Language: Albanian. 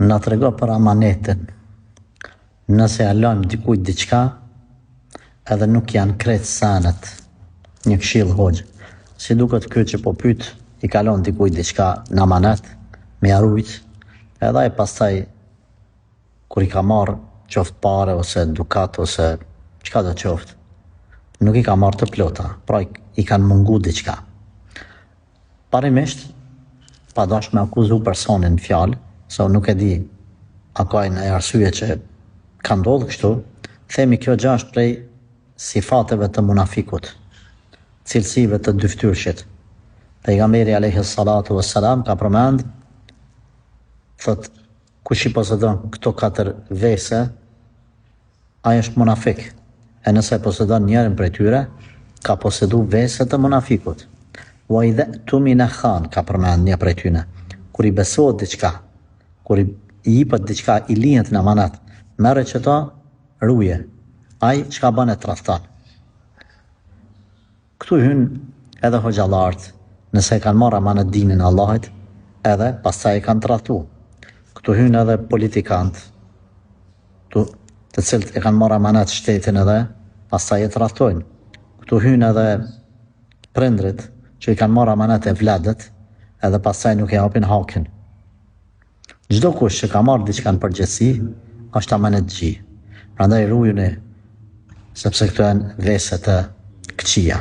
na trego për amanetin. Nëse ja lëmë dikujt diçka, edhe nuk janë krejt senet. Një këshill hoxh. Si duket ky që po pyet, i kalon dikujt diçka në amanet, me ja rujt, edhe ai pastaj kur i ka marrë qoftë pare ose dukat ose çka do qoftë, nuk i ka marrë të plota, pra i kanë mungu diçka. Parimisht, pa dash me akuzu personin në fjalë, se nuk e di a ka një arsye që ka ndodhur kështu, themi kjo gjë është prej sifateve të munafikut, cilësive të dyftyrshit. Pejgamberi alayhi salatu wassalam ka përmend, thot, kush i posedon këto 4 vese, ai është munafik. E nëse posedon njërin prej tyre, ka posedu vese të munafikut. Wa idha tumina khan, ka përmend një prej tyre. Kur i besohet diçka, kur i jepet diçka, i lihet në amanat, merre çeto, ruje. Ai çka bën e tradhton. Këtu hyn edhe hoxhallarët, nëse kanë marrë amanet dinin e Allahit, edhe pastaj e kanë tradhtu. Këtu hyn edhe politikant, të cilët e kanë marrë amanet shtetin edhe pastaj e tradhtojnë. Këtu hyn edhe prindrit që i kanë marrë amanet e vladët, edhe pastaj nuk e japin hakin. Çdo kush që ka marrë diçka në përgjithësi, është amanetxhi. Prandaj rujuni, sepse këto janë vese të këqija.